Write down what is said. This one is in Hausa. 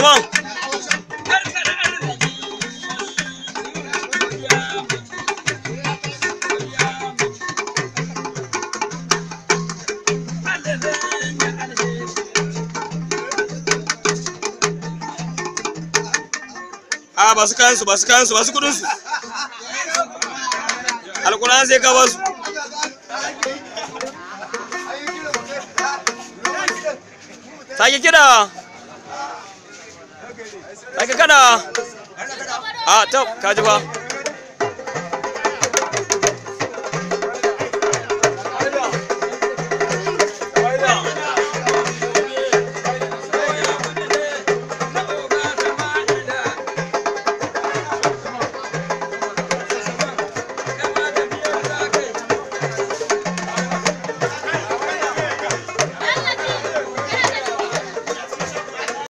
Usman. A ba su kayan su, ba su kayan su, ba su kudin su. Alƙur'an sai ka ba su. Sake kida. Sake kada. A to, ka ji ba.